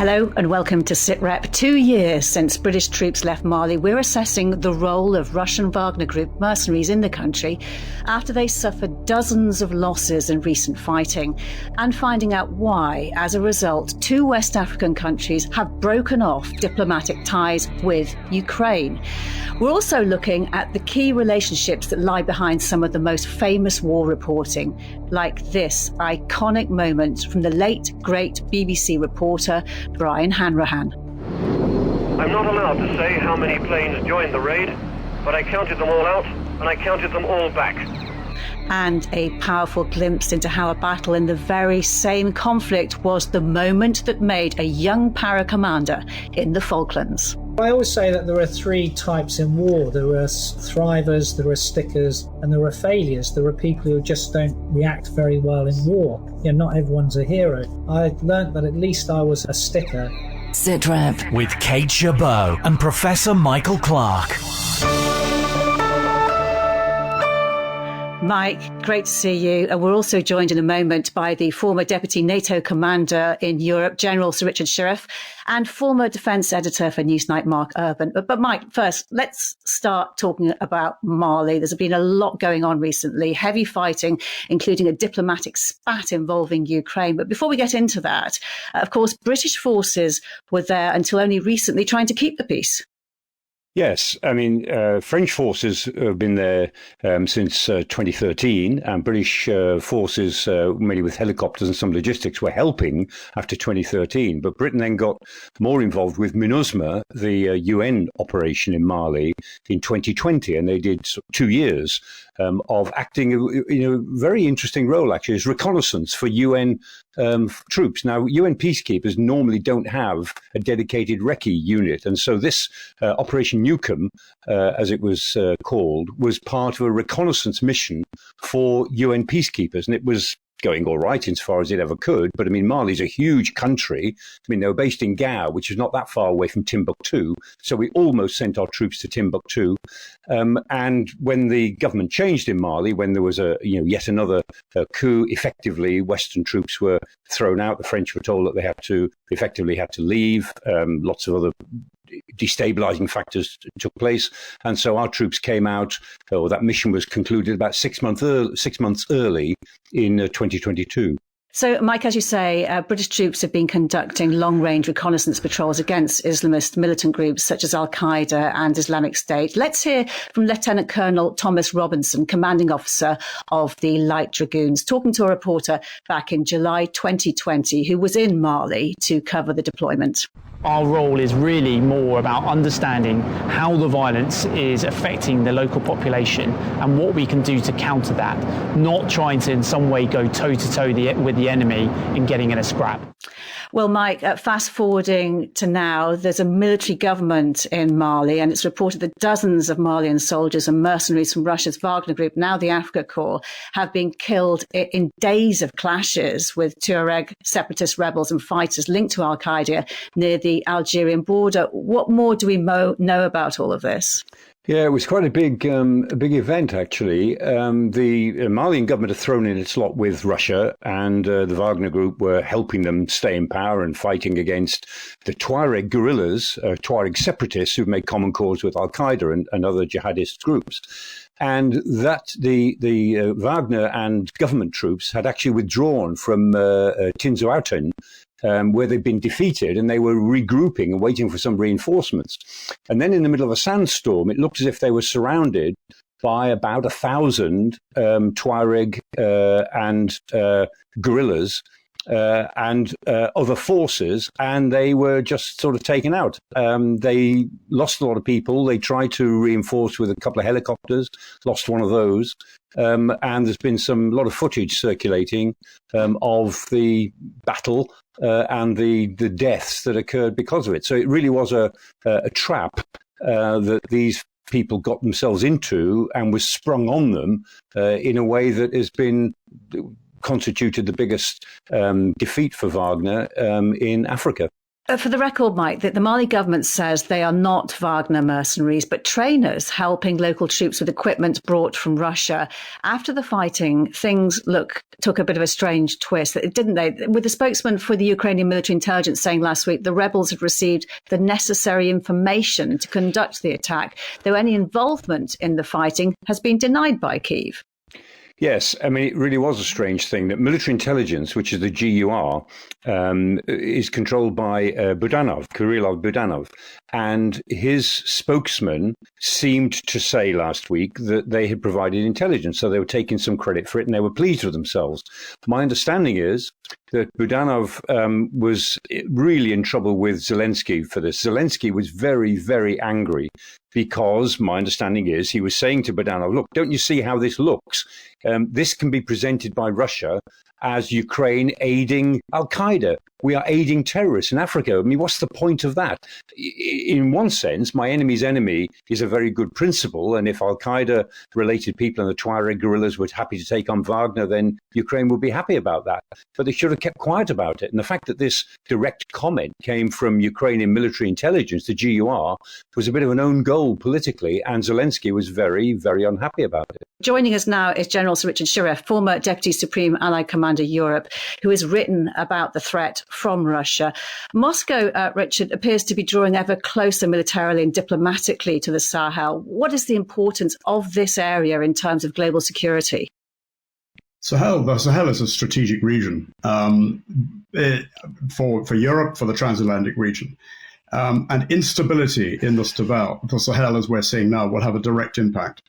Hello and welcome to Sitrep. 2 years since British troops left Mali, we're assessing the role of Russian Wagner Group mercenaries in the country after they suffered dozens of losses in recent fighting, and finding out why, as a result, 2 West African countries have broken off diplomatic ties with Ukraine. We're also looking at the key relationships that lie behind some of the most famous war reporting, like this iconic moment from the late, great BBC reporter Brian Hanrahan. I'm not allowed to say how many planes joined the raid, but I counted them all out and I counted them all back. And a powerful glimpse into how a battle in the very same conflict was the moment that made a young para-commander in the Falklands. I always say that there are 3 types in war. There are thrivers, there are stickers, and there are failures. There are people who just don't react very well in war. Not everyone's a hero. I learnt that at least I was a sticker. Sitrep with Kate Gerbeau and Professor Michael Clarke. Mike, great to see you. And we're also joined in a moment by the former Deputy NATO Commander in Europe, General Sir Richard Shirreff, and former Defence Editor for Newsnight, Mark Urban. But Mike, first, let's start talking about Mali. There's been a lot going on recently, heavy fighting, including a diplomatic spat involving Ukraine. But before we get into that, of course, British forces were there until only recently trying to keep the peace. Yes, I mean, French forces have been there since 2013, and British forces, mainly with helicopters and some logistics, were helping after 2013. But Britain then got more involved with MINUSMA, the UN operation in Mali, in 2020, and they did 2 years of acting in a very interesting role, actually, as reconnaissance for UN troops. Now, UN peacekeepers normally don't have a dedicated recce unit, and so this Operation Newcomb, as it was called, was part of a reconnaissance mission for UN peacekeepers, and it was going all right insofar as it ever could. But I mean, Mali's a huge country. I mean, they were based in Gao, which is not that far away from Timbuktu. So we almost sent our troops to Timbuktu. And when the government changed in Mali, when there was yet another coup, effectively, Western troops were thrown out. The French were told that they had to leave. Lots of other destabilizing factors took place, and so our troops came out, or that mission was concluded about 6 months early in 2022. So, Mike, as you say, British troops have been conducting long-range reconnaissance patrols against Islamist militant groups such as Al-Qaeda and Islamic State. Let's hear from Lieutenant Colonel Thomas Robinson, commanding officer of the Light Dragoons, talking to a reporter back in July 2020 who was in Mali to cover the deployment. Our role is really more about understanding how the violence is affecting the local population and what we can do to counter that, not trying to in some way go toe-to-toe with the enemy in getting in a scrap. Well, Mike, fast forwarding to now, there's a military government in Mali, and it's reported that dozens of Malian soldiers and mercenaries from Russia's Wagner Group, now the Africa Corps, have been killed in days of clashes with Tuareg separatist rebels and fighters linked to Al-Qaeda near the Algerian border. What more do we know about all of this? Yeah, it was quite a big event, actually. The Malian government had thrown in its lot with Russia, and the Wagner Group were helping them stay in power and fighting against the Tuareg guerrillas, Tuareg separatists who've made common cause with Al-Qaeda and other jihadist groups. And that the Wagner and government troops had actually withdrawn from Tinzoauten, where they'd been defeated, and they were regrouping and waiting for some reinforcements. And then in the middle of a sandstorm, it looked as if they were surrounded by about 1,000 Tuareg and guerrillas and other forces, and they were just sort of taken out. They lost a lot of people. They tried to reinforce with a couple of helicopters, lost one of those. And there's been a lot of footage circulating of the battle and the deaths that occurred because of it. So it really was a trap that these people got themselves into and was sprung on them in a way that has been constituted the biggest defeat for Wagner in Africa. For the record, Mike, that the Mali government says they are not Wagner mercenaries, but trainers helping local troops with equipment brought from Russia. After the fighting, things took a bit of a strange twist, didn't they? With the spokesman for the Ukrainian military intelligence saying last week the rebels had received the necessary information to conduct the attack, though any involvement in the fighting has been denied by Kyiv. Yes, I mean, it really was a strange thing that military intelligence, which is the GUR, is controlled by Kirillov Budanov. And his spokesman seemed to say last week that they had provided intelligence, so they were taking some credit for it and they were pleased with themselves. My understanding is that Budanov was really in trouble with Zelensky for this. Zelensky was very, very angry because my understanding is he was saying to Budanov, look, don't you see how this looks? This can be presented by Russia as Ukraine aiding al-Qaeda. We are aiding terrorists in Africa. I mean, what's the point of that? In one sense, my enemy's enemy is a very good principle. And if al-Qaeda-related people and the Tuareg guerrillas were happy to take on Wagner, then Ukraine would be happy about that. But they should have kept quiet about it. And the fact that this direct comment came from Ukrainian military intelligence, the GUR, was a bit of an own goal politically. And Zelensky was very, very unhappy about it. Joining us now is General Sir Richard Shirreff, former Deputy Supreme Allied Commander Europe, who has written about the threat from Russia. Moscow, Richard, appears to be drawing ever closer militarily and diplomatically to the Sahel. What is the importance of this area in terms of global security? The Sahel is a strategic region for Europe, for the transatlantic region. And instability in the Sahel, as we're seeing now, will have a direct impact.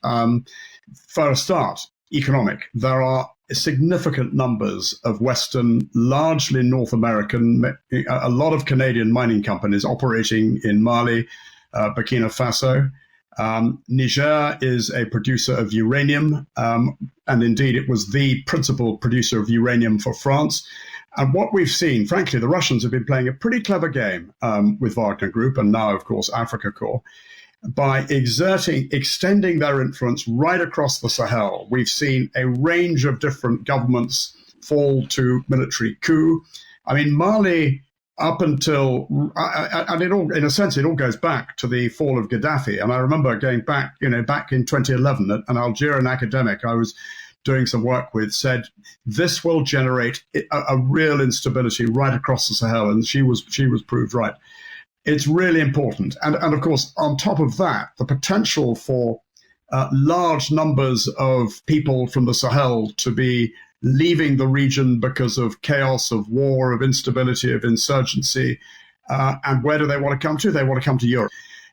For a start, economic. There are significant numbers of Western, largely North American, a lot of Canadian mining companies operating in Mali, Burkina Faso. Niger is a producer of uranium, and indeed it was the principal producer of uranium for France. And what we've seen, frankly, the Russians have been playing a pretty clever game with Wagner Group and now, of course, Africa Corps, by extending their influence right across the Sahel. We've seen a range of different governments fall to military coup. I mean, Mali, up until, and it all, in a sense, it all goes back to the fall of Gaddafi. And I remember going back in 2011, an Algerian academic I was doing some work with said this will generate a real instability right across the Sahel, and she was proved right. It's really important. And of course, on top of that, the potential for large numbers of people from the Sahel to be leaving the region because of chaos, of war, of instability, of insurgency. And where do they want to come to? They want to come to Europe.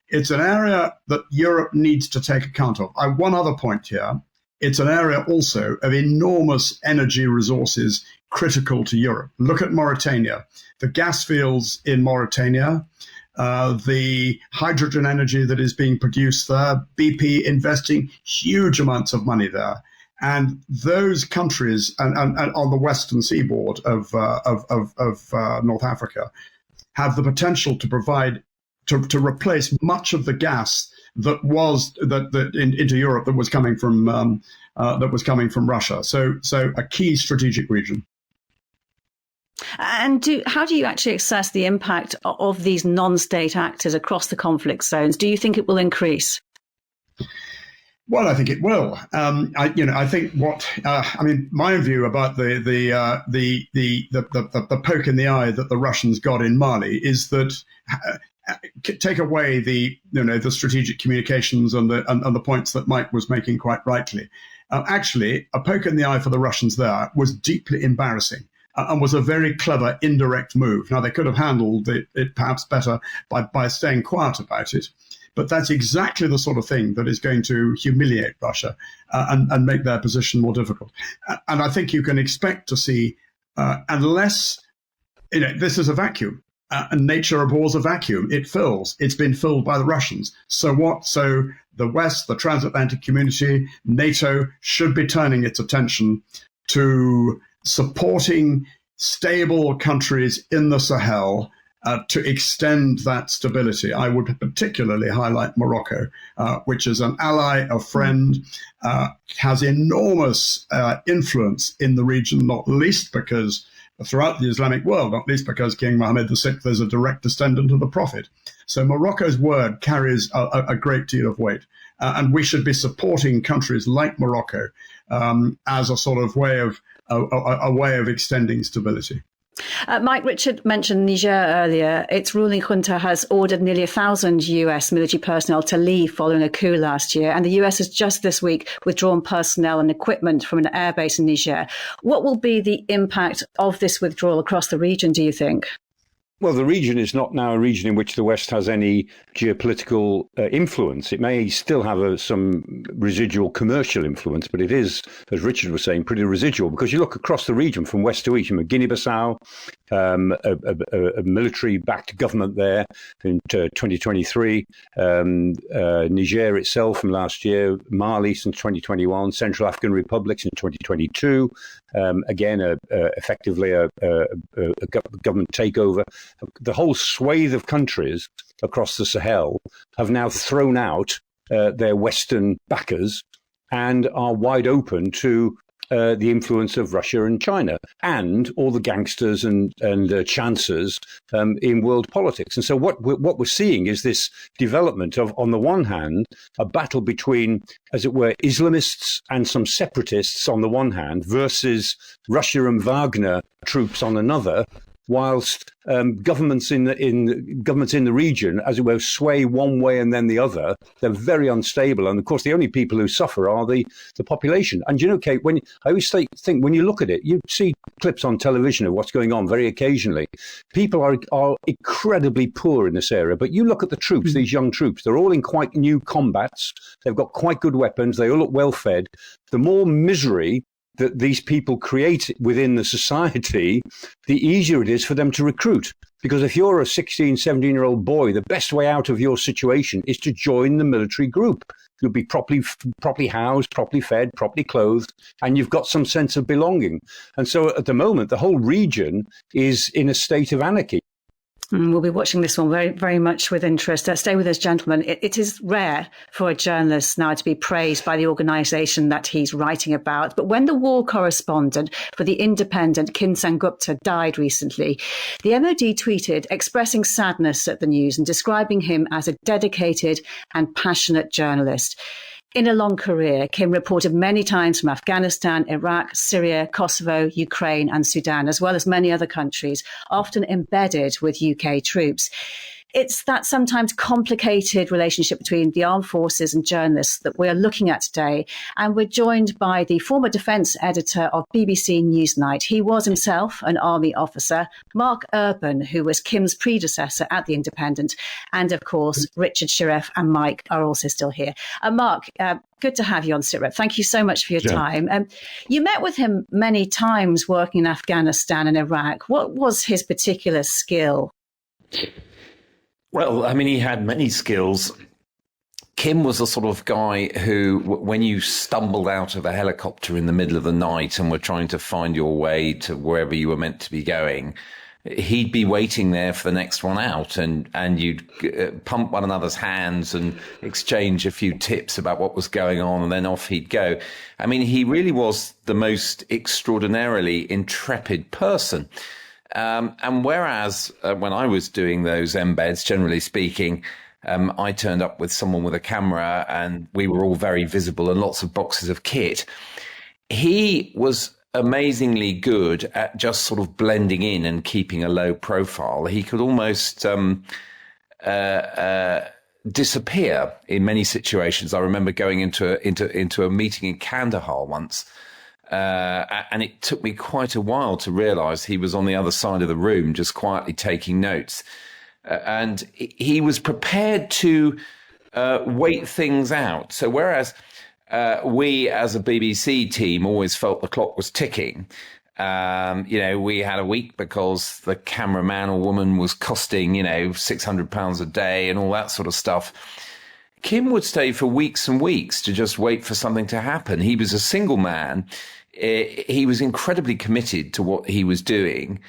It's an area that Europe needs to take account of. One other point here. It's an area also of enormous energy resources critical to Europe. Look at Mauritania. The gas fields in Mauritania, the hydrogen energy that is being produced there, BP investing huge amounts of money there. And those countries and on the western seaboard of North Africa have the potential to provide, to replace much of the gas that was into Europe that was coming from Russia. So a key strategic region. And how do you actually assess the impact of these non-state actors across the conflict zones? Do you think it will increase? Well, I think it will. I think my view about the poke in the eye that the Russians got in Mali is that take away the strategic communications and the points that Mike was making quite rightly. Actually, a poke in the eye for the Russians there was deeply embarrassing. And was a very clever indirect move. Now, they could have handled it perhaps better by staying quiet about it, but that's exactly the sort of thing that is going to humiliate Russia and make their position more difficult. And I think you can expect to see, unless, this is a vacuum, and nature abhors a vacuum. It fills. It's been filled by the Russians. So what? So the West, the transatlantic community, NATO should be turning its attention to supporting stable countries in the Sahel to extend that stability. I would particularly highlight Morocco, which is an ally, a friend, has enormous influence in the region, not least because throughout the Islamic world, not least because King Mohammed VI is a direct descendant of the Prophet. So Morocco's word carries a great deal of weight. And we should be supporting countries like Morocco as a sort of way of extending stability. Mike, Richard mentioned Niger earlier. Its ruling junta has ordered nearly 1,000 US military personnel to leave following a coup last year. And the US has just this week withdrawn personnel and equipment from an airbase in Niger. What will be the impact of this withdrawal across the region, do you think? Well, the region is not now a region in which the West has any geopolitical influence. It may still have some residual commercial influence, but it is, as Richard was saying, pretty residual, because you look across the region from west to east, Guinea-Bissau, a military-backed government there in 2023, Niger itself from last year, Mali since 2021, Central African Republic in 2022, again, effectively a government takeover. The whole swathe of countries across the Sahel have now thrown out their Western backers and are wide open to the influence of Russia and China and all the gangsters and chancers in world politics. And so what we're seeing is this development of, on the one hand, a battle between, as it were, Islamists and some separatists on the one hand versus Russia and Wagner troops on another, whilst governments in the region, as it were, sway one way and then the other. They're very unstable, and of course, the only people who suffer are the population. And you know, Kate, I always think when you look at it, you see clips on television of what's going on very occasionally. People are incredibly poor in this area, but you look at the troops, these young troops, they're all in quite new combats. They've got quite good weapons. They all look well fed. The more misery that these people create within the society, the easier it is for them to recruit. Because if you're a 16, 17-year-old boy, the best way out of your situation is to join the military group. You'll be properly housed, properly fed, properly clothed, and you've got some sense of belonging. And so at the moment, the whole region is in a state of anarchy. We'll be watching this one very, very much with interest. Stay with us, gentlemen. It is rare for a journalist now to be praised by the organisation that he's writing about. But when the war correspondent for The Independent, Kin Sengupta, died recently, the MOD tweeted expressing sadness at the news and describing him as a dedicated and passionate journalist. In a long career, Kim reported many times from Afghanistan, Iraq, Syria, Kosovo, Ukraine and Sudan, as well as many other countries, often embedded with UK troops. It's that sometimes complicated relationship between the armed forces and journalists that we're looking at today. And we're joined by the former defence editor of BBC Newsnight. He was himself an army officer, Mark Urban, who was Kim's predecessor at The Independent. And of course, Richard Shirreff and Mike are also still here. Mark, good to have you on Sitrep. Thank you so much for your time. You met with him many times working in Afghanistan and Iraq. What was his particular skill? Well, I mean, he had many skills. Kim was the sort of guy who, when you stumbled out of a helicopter in the middle of the night and were trying to find your way to wherever you were meant to be going, he'd be waiting there for the next one out, and you'd pump one another's hands and exchange a few tips about what was going on, and then off he'd go. I mean, he really was the most extraordinarily intrepid person. And whereas when I was doing those embeds, generally speaking, I turned up with someone with a camera and we were all very visible and lots of boxes of kit, he was amazingly good at just sort of blending in and keeping a low profile. He could almost disappear in many situations. I remember going into a meeting in Kandahar once, and it took me quite a while to realize he was on the other side of the room, just quietly taking notes. And he was prepared to wait things out. So whereas we as a BBC team always felt the clock was ticking, we had a week because the cameraman or woman was costing, £600 a day and all that sort of stuff. Kim would stay for weeks and weeks to just wait for something to happen. He was a single man. He was incredibly committed to what he was doing.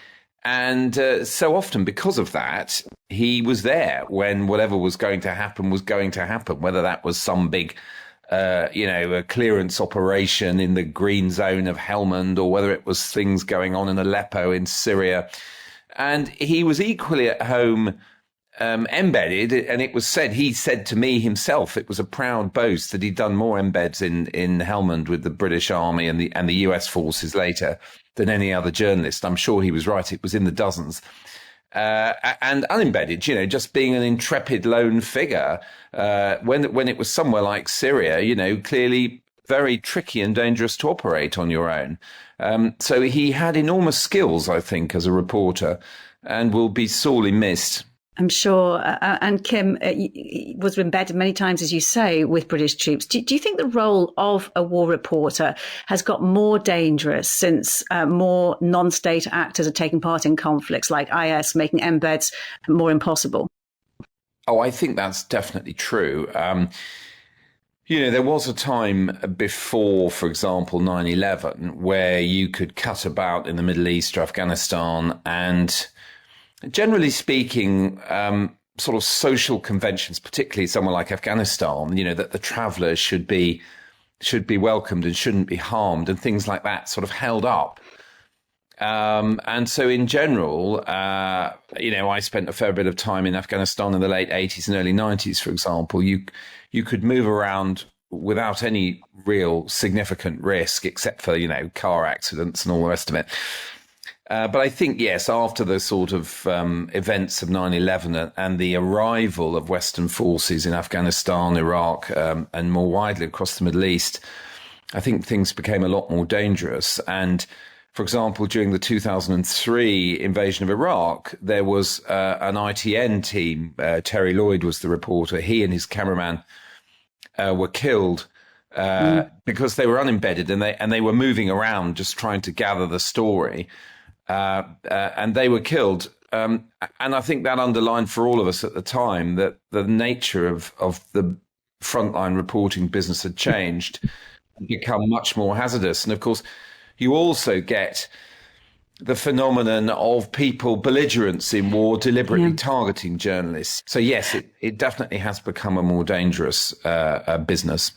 And so often, because of that, he was there when whatever was going to happen, whether that was some big a clearance operation in the green zone of Helmand, or whether it was things going on in Aleppo in Syria. And he was equally at home embedded, and he said to me himself, it was a proud boast that he'd done more embeds in Helmand with the British Army and the US forces later than any other journalist. I'm sure he was right. It was in the dozens. And unembedded, just being an intrepid lone figure, when it was somewhere like Syria, clearly very tricky and dangerous to operate on your own. So he had enormous skills, I think, as a reporter, and will be sorely missed. I'm sure. And Kim was embedded many times, as you say, with British troops. Do you think the role of a war reporter has got more dangerous since more non-state actors are taking part in conflicts like IS, making embeds more impossible? Oh, I think that's definitely true. There was a time before, for example, 9/11, where you could cut about in the Middle East or Afghanistan, and generally speaking, sort of social conventions, particularly somewhere like Afghanistan, that the travellers should be welcomed and shouldn't be harmed, and things like that sort of held up. And so in general, I spent a fair bit of time in Afghanistan in the late 80s and early 90s, for example. You could move around without any real significant risk, except for, car accidents and all the rest of it. But I think, yes, after the sort of events of 9/11 and the arrival of Western forces in Afghanistan, Iraq, and more widely across the Middle East, I think things became a lot more dangerous. And, for example, during the 2003 invasion of Iraq, there was an ITN team. Terry Lloyd was the reporter. He and his cameraman were killed because they were unembedded and they were moving around just trying to gather the story. And they were killed. And I think that underlined for all of us at the time that the nature of the frontline reporting business had changed and become much more hazardous. And of course, you also get the phenomenon of people, belligerents in war, deliberately targeting journalists. So yes, it definitely has become a more dangerous business.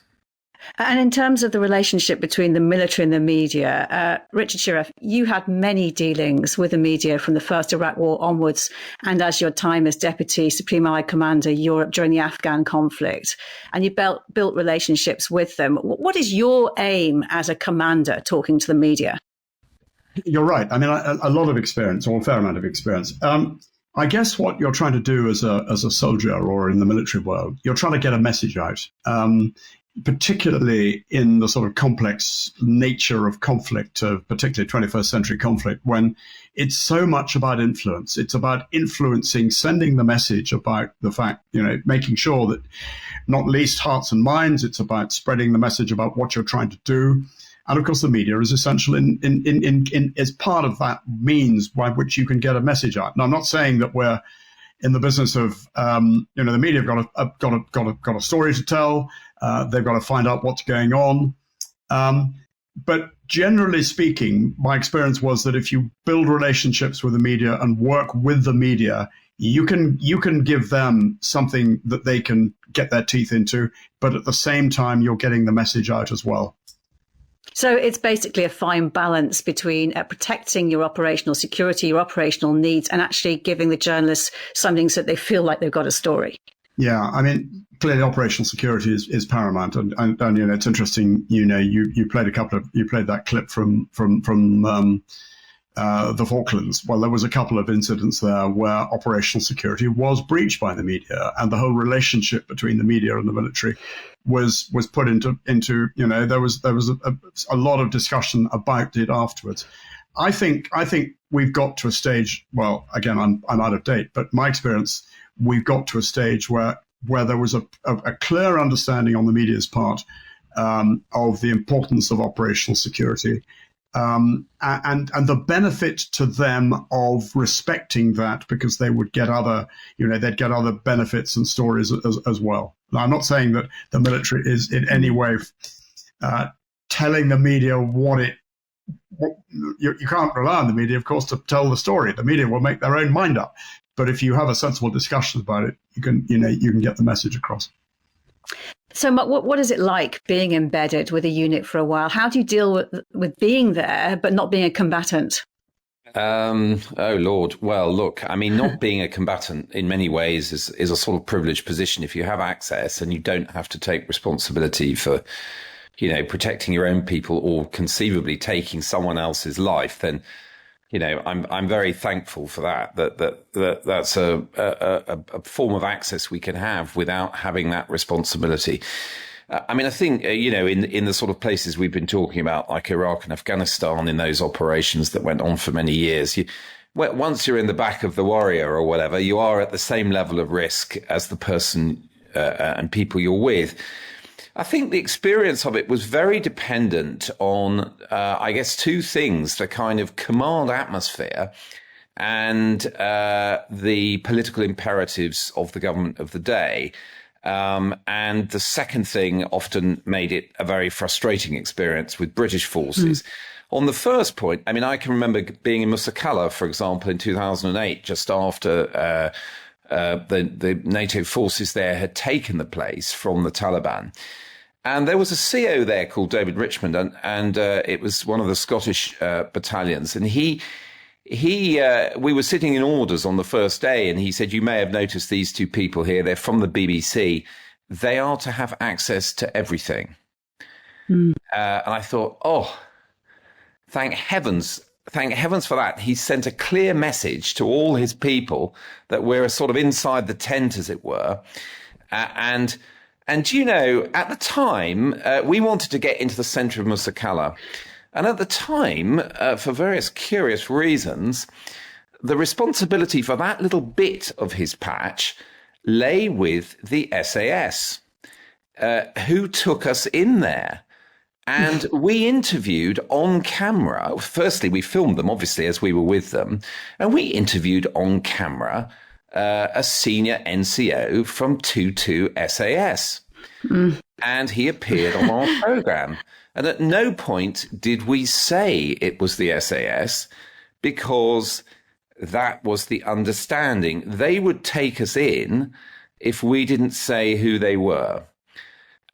And in terms of the relationship between the military and the media, Richard Shirreff, you had many dealings with the media from the first Iraq war onwards, and as your time as Deputy Supreme Allied Commander Europe during the Afghan conflict, and you built relationships with them. What is your aim as a commander talking to the media? You're right. I mean, a lot of experience, or a fair amount of experience. I guess what you're trying to do as a soldier or in the military world, you're trying to get a message out. Particularly in the sort of complex nature of conflict, particularly 21st century conflict, when it's so much about influence. It's about influencing, sending the message about the fact, making sure that not least hearts and minds, it's about spreading the message about what you're trying to do. And of course, the media is essential in as part of that means by which you can get a message out. Now, I'm not saying that we're in the business of, the media have got a story to tell. They've got to find out what's going on. But generally speaking, my experience was that if you build relationships with the media and work with the media, you can give them something that they can get their teeth into, but at the same time, you're getting the message out as well. So it's basically a fine balance between protecting your operational security, your operational needs, and actually giving the journalists something so that they feel like they've got a story. Yeah, I mean, clearly operational security is paramount, and it's interesting. You played that clip from the Falklands. Well, there was a couple of incidents there where operational security was breached by the media, and the whole relationship between the media and the military was put into there was a lot of discussion about it afterwards. I think we've got to a stage. Well, again, I'm out of date, but my experience, we've got to a stage where there was a clear understanding on the media's part of the importance of operational security. And the benefit to them of respecting that, because they would get they'd get other benefits and stories as well. Now, I'm not saying that the military is in any way telling the media you can't rely on the media, of course, to tell the story. The media will make their own mind up. But if you have a sensible discussion about it, you can get the message across. So, what is it like being embedded with a unit for a while? How do you deal with being there but not being a combatant? Oh Lord. Well, look, I mean, not being a combatant in many ways is a sort of privileged position. If you have access and you don't have to take responsibility for, protecting your own people or conceivably taking someone else's life, then, I'm very thankful for that. That's a form of access we can have without having that responsibility. I think, in the sort of places we've been talking about, like Iraq and Afghanistan, in those operations that went on for many years, once you're in the back of the Warrior or whatever, you are at the same level of risk as the person and people you're with. I think the experience of it was very dependent on, I guess, two things: the kind of command atmosphere and the political imperatives of the government of the day. And the second thing often made it a very frustrating experience with British forces. On the first point, I can remember being in Musakala, for example, in 2008, just after the NATO forces there had taken the place from the Taliban. And there was a CO there called David Richmond, and it was one of the Scottish battalions. And we were sitting in orders on the first day, and he said, "You may have noticed these two people here. They're from the BBC. They are to have access to everything." And I thought, oh, thank heavens for that. He sent a clear message to all his people that we're sort of inside the tent, as it were. And at the time, we wanted to get into the centre of Musakala. And at the time, for various curious reasons, the responsibility for that little bit of his patch lay with the SAS, who took us in there. And we interviewed on camera. Firstly, we filmed them, obviously, as we were with them. And we interviewed on camera a senior NCO from 22 SAS. And he appeared on our programme. And at no point did we say it was the SAS, because that was the understanding. They would take us in if we didn't say who they were.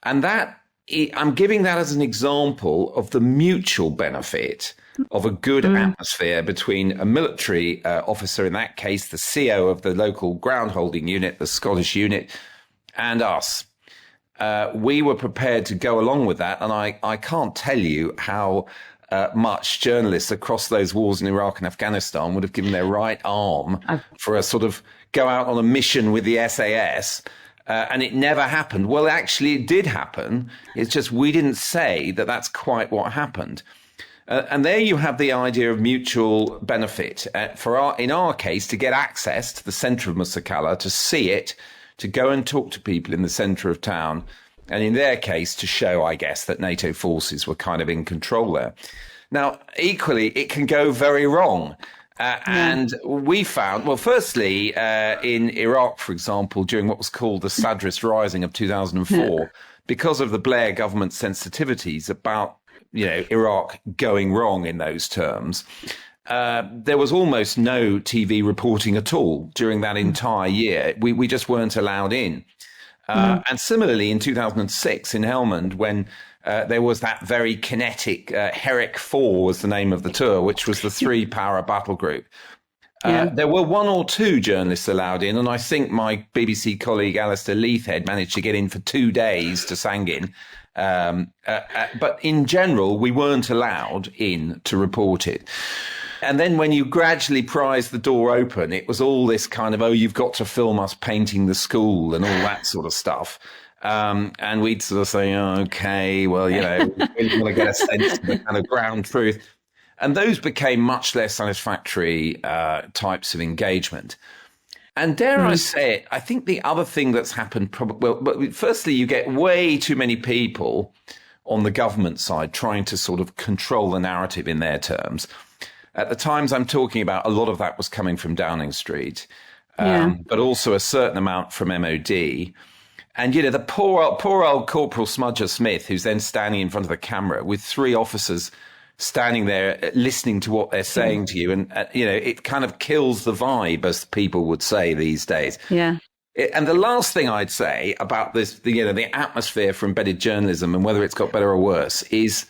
And I'm giving that as an example of the mutual benefit of a good atmosphere between a military officer, in that case, the CO of the local ground holding unit, the Scottish unit, and us. We were prepared to go along with that. And I can't tell you how much journalists across those wars in Iraq and Afghanistan would have given their right arm for a sort of go out on a mission with the SAS. And it never happened. Well, actually, it did happen. It's just we didn't say that that's quite what happened. And there you have the idea of mutual benefit. In our case, to get access to the centre of Musakala, to see it, to go and talk to people in the centre of town, and in their case, to show, I guess, that NATO forces were kind of in control there. Now, equally, it can go very wrong. And we found, well, firstly, in Iraq, for example, during what was called the Sadrist Rising of 2004, because of the Blair government sensitivities about, Iraq going wrong in those terms, there was almost no TV reporting at all during that entire year. We just weren't allowed in. And similarly, in 2006 in Helmand, when there was that very kinetic Herrick 4 was the name of the tour, which was the 3-para battle group. There were one or two journalists allowed in, and I think my BBC colleague Alistair Leithhead managed to get in for 2 days to Sangin. But in general, we weren't allowed in to report it. And then when you gradually prise the door open, it was all this kind of, you've got to film us painting the school and all that sort of stuff. And we'd sort of say, okay, well, we really want to get a sense of the kind of ground truth. And those became much less satisfactory types of engagement. And dare I say it, I think the other thing that's happened, but firstly, you get way too many people on the government side trying to sort of control the narrative in their terms. At the times I'm talking about, a lot of that was coming from Downing Street, but also a certain amount from MOD. And, the poor old Corporal Smudger Smith, who's then standing in front of the camera with 3 officers standing there listening to what they're saying to you. And, it kind of kills the vibe, as people would say these days. Yeah. And the last thing I'd say about this, the atmosphere for embedded journalism and whether it's got better or worse is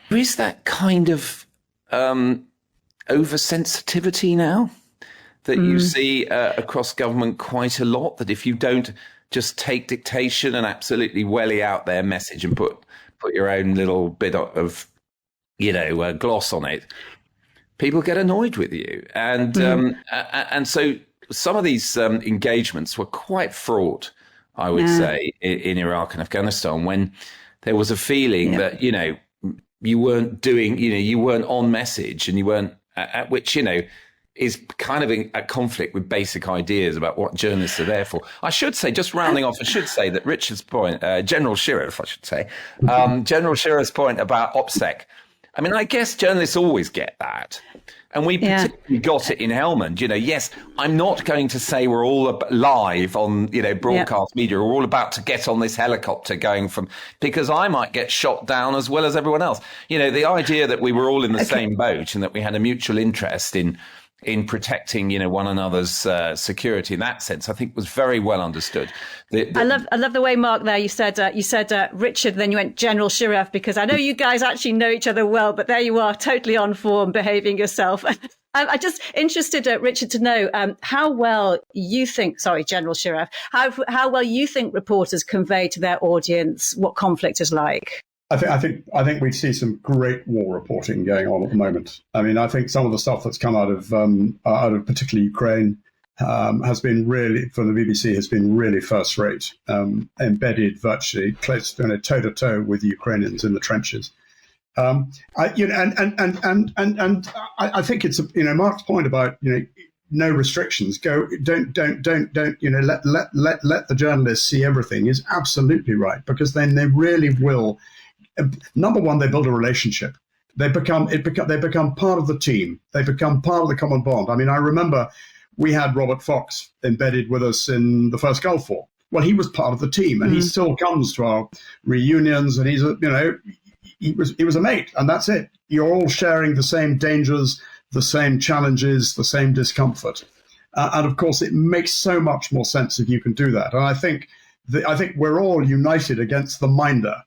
there is that kind of oversensitivity now that you see across government quite a lot, that if you don't just take dictation and absolutely welly out their message and put your own little bit of, gloss on it, people get annoyed with you. And so some of these engagements were quite fraught, I would say, in Iraq and Afghanistan, when there was a feeling that, you weren't doing, you weren't on message, and you weren't, which, is kind of at conflict with basic ideas about what journalists are there for. I should say, just rounding off, that Richard's point, General Shirreff, I should say, General Shirreff's point about OPSEC. I mean, I guess journalists always get that. And we particularly got it in Helmand. Yes, I'm not going to say we're all live on, broadcast media. We're all about to get on this helicopter because I might get shot down as well as everyone else. The idea that we were all in the same boat and that we had a mutual interest in protecting, one another's security in that sense, I think was very well understood. I love the way, Mark, there you said Richard, then you went General Shirreff, because I know you guys actually know each other well, but there you are, totally on form, behaving yourself. I'm just interested, Richard, to know how well you think, General Shirreff, how well you think reporters convey to their audience what conflict is like. I think we see some great war reporting going on at the moment. I mean, I think some of the stuff that's come out of particularly Ukraine has been really, from the BBC, has been really first rate, embedded virtually close, toe to toe with the Ukrainians in the trenches. I think it's Mark's point about no restrictions. Don't let the journalists see everything is absolutely right, because then they really will. Number one, they build a relationship. They become part of the team. They become part of the common bond. I mean, I remember we had Robert Fox embedded with us in the first Gulf War. Well, he was part of the team, and he still comes to our reunions, and he was a mate, and that's it. You're all sharing the same dangers, the same challenges, the same discomfort, and of course, it makes so much more sense if you can do that. And I think we're all united against the minder.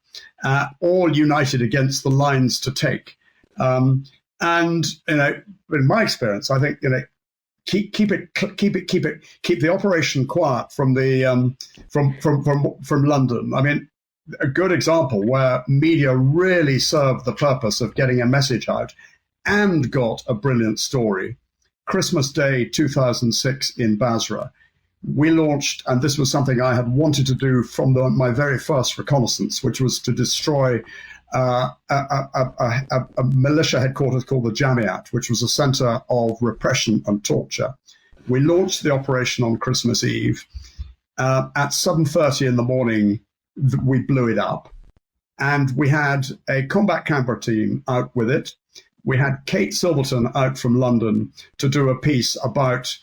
All united against the lines to take, and in my experience, I think keep the operation quiet from the from London. I mean, a good example where media really served the purpose of getting a message out and got a brilliant story. Christmas Day 2006 in Basra. We launched, and this was something I had wanted to do from my very first reconnaissance, which was to destroy a militia headquarters called the Jamiat, which was a center of repression and torture. We launched the operation on Christmas Eve. At 7:30 in the morning, we blew it up. And we had a combat camper team out with it. We had Kate Silverton out from London to do a piece about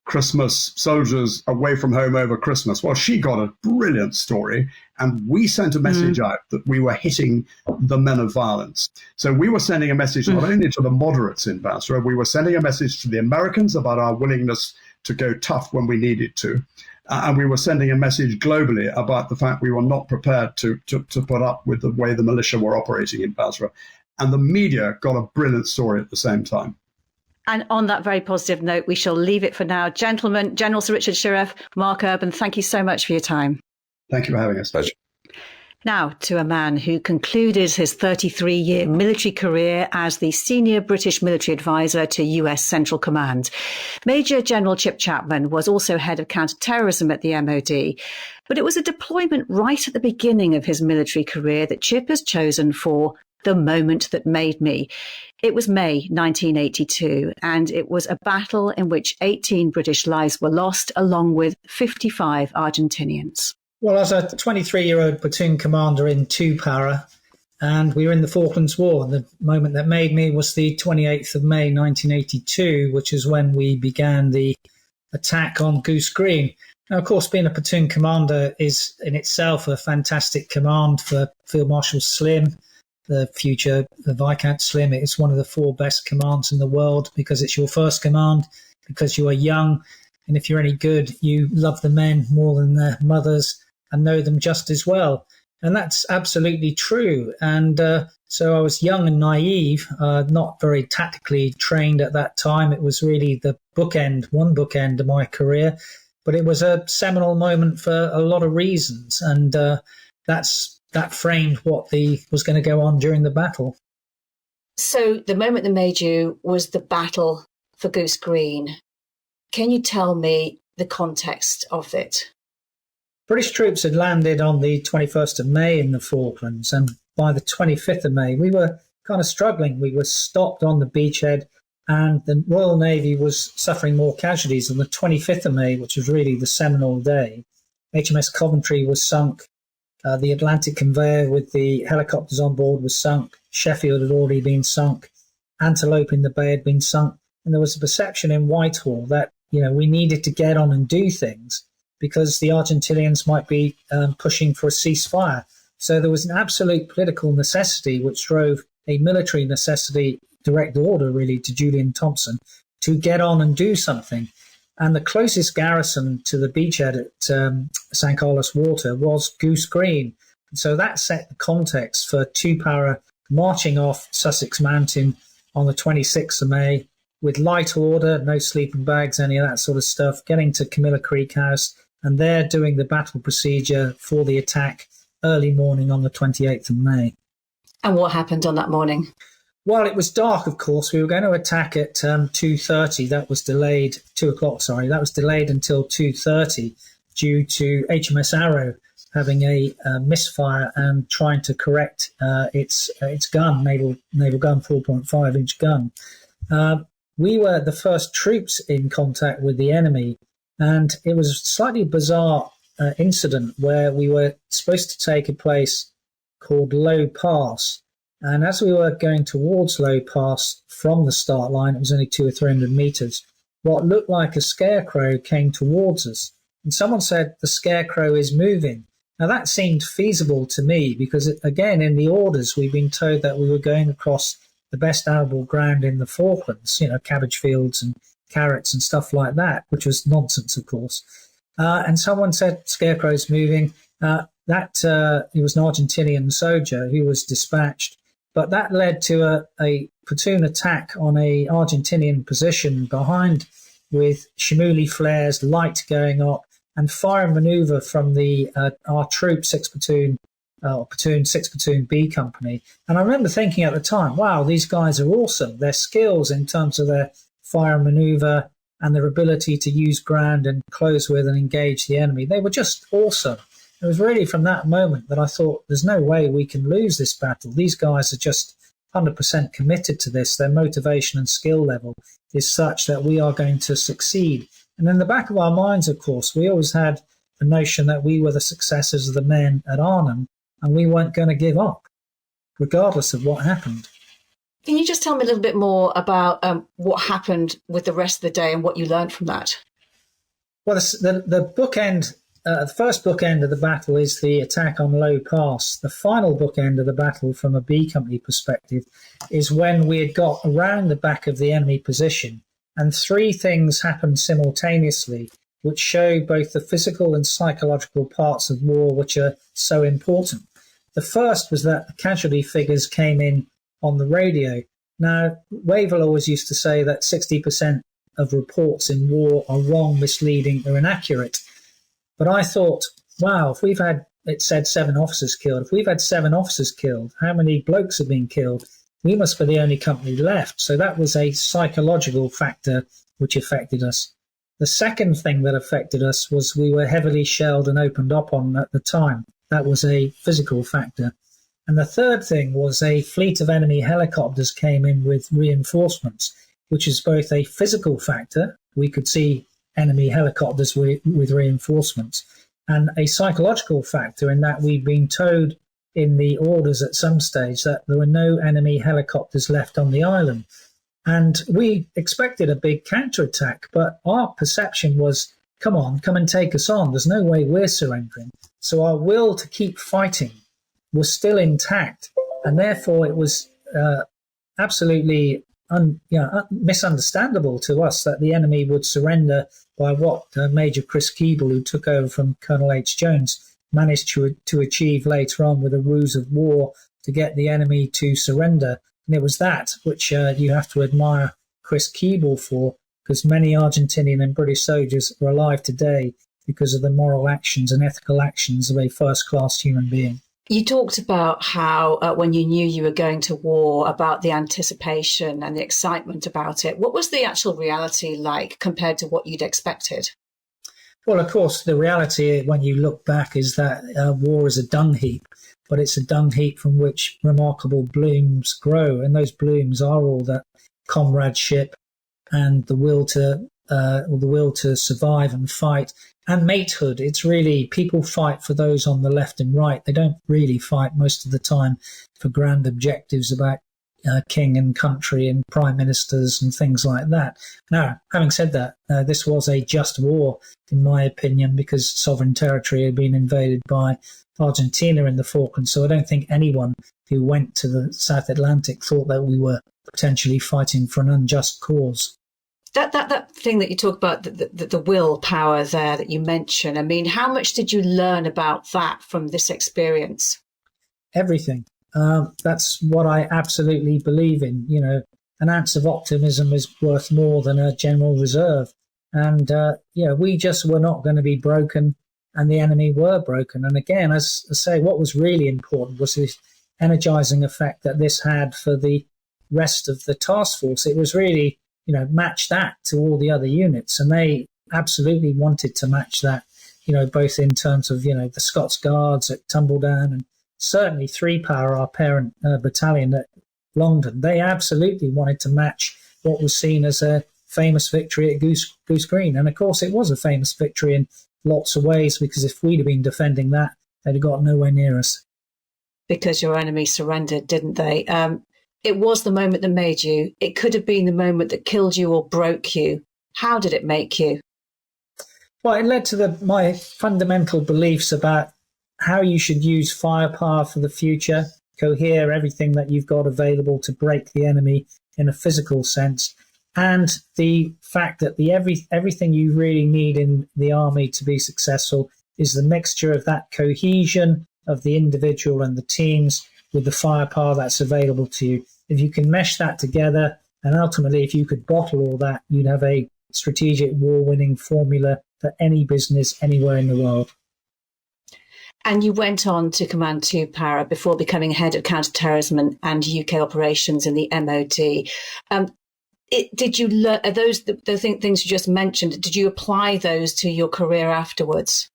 Christmas, soldiers away from home over Christmas. Well, she got a brilliant story, and we sent a message out that we were hitting the men of violence. So we were sending a message not only to the moderates in Basra, we were sending a message to the Americans about our willingness to go tough when we needed to. And we were sending a message globally about the fact we were not prepared to put up with the way the militia were operating in Basra. And the media got a brilliant story at the same time. And on that very positive note, we shall leave it for now. Gentlemen, General Sir Richard Shirreff, Mark Urban, thank you so much for your time. Thank you for having us. Pleasure. Now to a man who concluded his 33-year military career as the senior British military advisor to US Central Command. Major General Chip Chapman was also head of counter-terrorism at the MOD. But it was a deployment right at the beginning of his military career that Chip has chosen for the moment that made me. It was May 1982, and it was a battle in which 18 British lives were lost, along with 55 Argentinians. Well, as a 23-year-old platoon commander in 2 Para, and we were in the Falklands War, and the moment that made me was the 28th of May 1982, which is when we began the attack on Goose Green. Now, of course, being a platoon commander is in itself a fantastic command for Field Marshal Slim, the future Viscount Slim. It's one of the 4 best commands in the world because it's your first command, because you are young, And if you're any good, you love the men more than their mothers and know them just as well. And that's absolutely true. And so I was young and naive, not very tactically trained at that time. It was really the one bookend of my career. But it was a seminal moment for a lot of reasons. And that framed what was going to go on during the battle. So the moment that made you was the battle for Goose Green. Can you tell me the context of it? British troops had landed on the 21st of May in the Falklands, and by the 25th of May, we were kind of struggling. We were stopped on the beachhead, and the Royal Navy was suffering more casualties. On the 25th of May, which was really the seminal day, HMS Coventry was sunk. The Atlantic conveyor with the helicopters on board was sunk. Sheffield had already been sunk. Antelope in the Bay had been sunk. And there was a perception in Whitehall that, we needed to get on and do things because the Argentinians might be pushing for a ceasefire. So there was an absolute political necessity which drove a military necessity, direct order really, to Julian Thompson to get on and do something. And the closest garrison to the beachhead at San Carlos Water was Goose Green. And so that set the context for Two-Para marching off Sussex Mountain on the 26th of May with light order, no sleeping bags, any of that sort of stuff, getting to Camilla Creek House, and there doing the battle procedure for the attack early morning on the 28th of May. And what happened on that morning? Well, it was dark, of course. We were going to attack at 2:30. That was delayed, 2 o'clock, sorry. That was delayed until 2:30 due to HMS Arrow having a misfire and trying to correct its gun, naval gun, 4.5-inch gun. We were the first troops in contact with the enemy, and it was a slightly bizarre incident where we were supposed to take a place called Low Pass. And as we were going towards Low Pass from the start line, it was only 200 or 300 meters, what looked like a scarecrow came towards us. And someone said, the scarecrow is moving. Now that seemed feasible to me because, again, in the orders, we've been told that we were going across the best arable ground in the Falklands, cabbage fields and carrots and stuff like that, which was nonsense, of course. And someone said, scarecrow's moving. He was an Argentinian soldier who was dispatched. But that led to a platoon attack on a Argentinian position behind with Shimuli flares, light going up, and fire and manoeuvre from our troop 6 platoon, platoon 6 platoon B company. And I remember thinking at the time, wow, these guys are awesome. Their skills in terms of their fire and manoeuvre and their ability to use ground and close with and engage the enemy, they were just awesome. It was really from that moment that I thought, there's no way we can lose this battle. These guys are just 100% committed to this. Their motivation and skill level is such that we are going to succeed. And in the back of our minds, of course, we always had the notion that we were the successors of the men at Arnhem and we weren't going to give up, regardless of what happened. Can you just tell me a little bit more about what happened with the rest of the day and what you learned from that? Well, the bookend... the first bookend of the battle is the attack on Low Pass. The final bookend of the battle from a B company perspective is when we had got around the back of the enemy position and 3 things happened simultaneously which show both the physical and psychological parts of war which are so important. The first was that the casualty figures came in on the radio. Now, Wavell always used to say that 60% of reports in war are wrong, misleading or inaccurate. But I thought, wow, if we've had, it said 7 officers killed. If we've had 7 officers killed, how many blokes have been killed? We must be the only company left. So that was a psychological factor which affected us. The second thing that affected us was we were heavily shelled and opened up on at the time. That was a physical factor. And the third thing was a fleet of enemy helicopters came in with reinforcements, which is both a physical factor. We could see enemy helicopters with reinforcements, and a psychological factor in that we'd been told in the orders at some stage that there were no enemy helicopters left on the island. And we expected a big counterattack, but our perception was, come on, come and take us on. There's no way we're surrendering. So our will to keep fighting was still intact, and therefore it was absolutely misunderstandable to us that the enemy would surrender by what Major Chris Keeble, who took over from Colonel H. Jones, managed to achieve later on with a ruse of war to get the enemy to surrender. And it was that which you have to admire Chris Keeble for, because many Argentinian and British soldiers are alive today because of the moral actions and ethical actions of a first-class human being. You talked about how when you knew you were going to war, about the anticipation and the excitement about it. What was the actual reality like compared to what you'd expected? Well, of course, the reality when you look back is that war is a dung heap, but it's a dung heap from which remarkable blooms grow. And those blooms are all that comradeship and the will to survive and fight, and matehood. It's really, people fight for those on the left and right. They don't really fight most of the time for grand objectives about king and country and prime ministers and things like that. Now, having said that, this was a just war, in my opinion, because sovereign territory had been invaded by Argentina in the Falklands. So I don't think anyone who went to the South Atlantic thought that we were potentially fighting for an unjust cause. That thing that you talk about, the willpower there that you mentioned, I mean, how much did you learn about that from this experience? Everything. That's what I absolutely believe in. You know, an ounce of optimism is worth more than a general reserve. And, we just were not going to be broken, and the enemy were broken. And again, as I say, what was really important was the energizing effect that this had for the rest of the task force. It was really, match that to all the other units. And they absolutely wanted to match that, both in terms of, the Scots Guards at Tumbledown and certainly 3 Power, our parent battalion at Longdon. They absolutely wanted to match what was seen as a famous victory at Goose Green. And of course, it was a famous victory in lots of ways, because if we'd have been defending that, they'd have got nowhere near us. Because your enemy surrendered, didn't they? It was the moment that made you. It could have been the moment that killed you or broke you. How did it make you? Well, it led to my fundamental beliefs about how you should use firepower for the future, cohere everything that you've got available to break the enemy in a physical sense, and the fact that everything you really need in the army to be successful is the mixture of that cohesion of the individual and the teams with the firepower that's available to you. If you can mesh that together, and ultimately if you could bottle all that, you'd have a strategic war-winning formula for any business anywhere in the world. And you went on to command 2 Para before becoming head of counter-terrorism and UK operations in the MOD. Did you learn, are those the things you just mentioned, did you apply those to your career afterwards?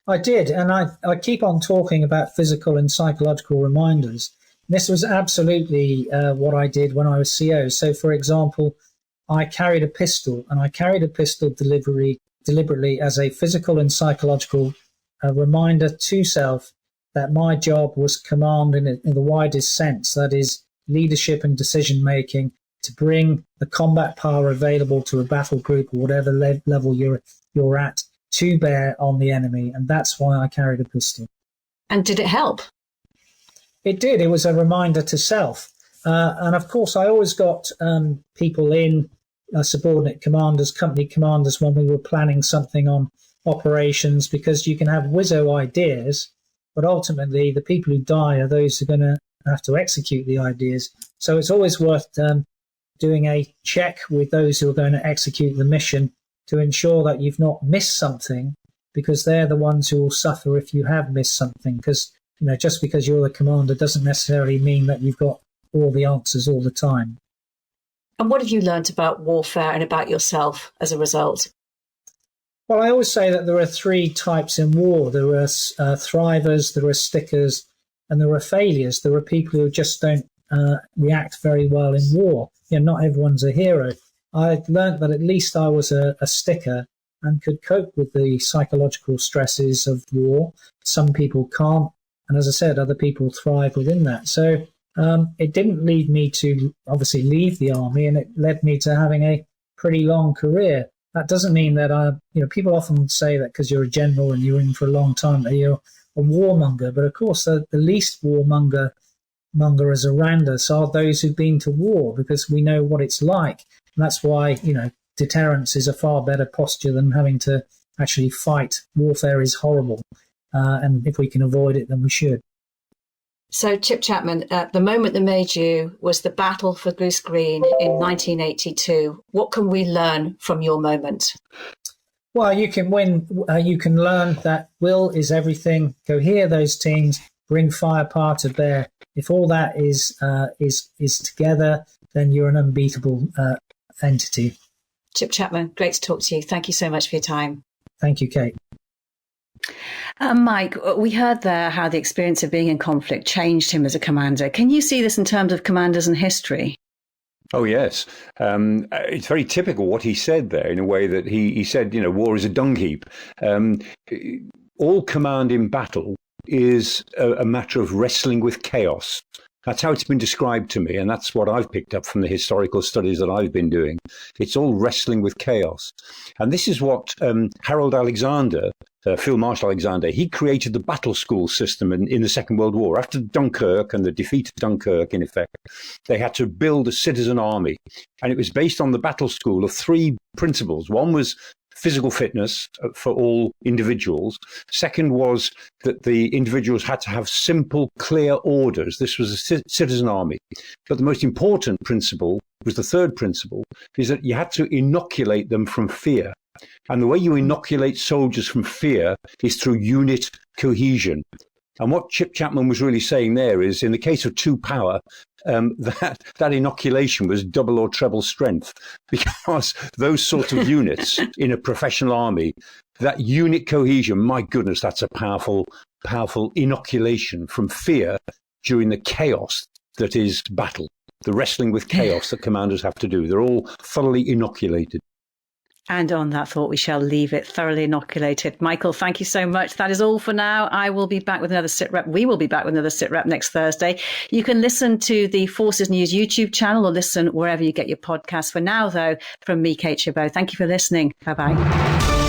I did, and I keep on talking about physical and psychological reminders. This was absolutely what I did when I was CO. So, for example, I carried a pistol, and I carried a pistol deliberately as a physical and psychological reminder to self that my job was command in the widest sense, that is, leadership and decision-making, to bring the combat power available to a battle group or whatever level you're at to bear on the enemy. And that's why I carried a pistol. And did it help? It did. It was a reminder to self. And of course, I always got people in, subordinate commanders, company commanders, when we were planning something on operations, because you can have whizzo ideas, but ultimately the people who die are those who are going to have to execute the ideas. So it's always worth doing a check with those who are going to execute the mission to ensure that you've not missed something, because they're the ones who will suffer if you have missed something. Because, just because you're the commander doesn't necessarily mean that you've got all the answers all the time. And what have you learnt about warfare and about yourself as a result? Well, I always say that there are 3 types in war. There are thrivers, there are stickers, and there are failures. There are people who just don't react very well in war. Not everyone's a hero. I learned that at least I was a sticker and could cope with the psychological stresses of war. Some people can't. And as I said, other people thrive within that. So it didn't lead me to obviously leave the army, and it led me to having a pretty long career. That doesn't mean that people often say that because you're a general and you're in for a long time that you're a warmonger. But of course, the least warmonger mongerers around us are those who've been to war, because we know what it's like. And that's why, deterrence is a far better posture than having to actually fight. Warfare is horrible. And if we can avoid it, then we should. So, Chip Chapman, the moment that made you was the battle for Goose Green in 1982. What can we learn from your moment? Well, you can win. You can learn that will is everything. Cohere those teams, bring firepower to bear. If all that is together, then you're an unbeatable entity. Chip Chapman, great to talk to you. Thank you so much for your time. Thank you, Kate. Mike, we heard there how the experience of being in conflict changed him as a commander. Can you see this in terms of commanders in history? Oh, yes. It's very typical what he said there, in a way that he said, war is a dung heap. All command in battle is a matter of wrestling with chaos. That's how it's been described to me, and that's what I've picked up from the historical studies that I've been doing. It's all wrestling with chaos. And this is what Harold Alexander, Field Marshal Alexander, he created the battle school system in the Second World War. After Dunkirk and the defeat of Dunkirk, in effect, they had to build a citizen army. And it was based on the battle school of three principles. One was physical fitness for all individuals. Second was that the individuals had to have simple, clear orders. This was a citizen army. But the most important principle was the third principle, is that you had to inoculate them from fear. And the way you inoculate soldiers from fear is through unit cohesion. And what Chip Chapman was really saying there is, in the case of two power, that inoculation was double or treble strength, because those sort of units in a professional army, that unit cohesion, my goodness, that's a powerful inoculation from fear during the chaos that is battle, the wrestling with chaos that commanders have to do. They're all thoroughly inoculated. And on that thought, we shall leave it thoroughly inoculated. Michael, thank you so much. That is all for now. I will be back with another Sitrep. We will be back with another Sitrep next Thursday. You can listen to the Forces News YouTube channel or listen wherever you get your podcasts. For now, though, from me, Kate Gerbeau, thank you for listening. Bye-bye.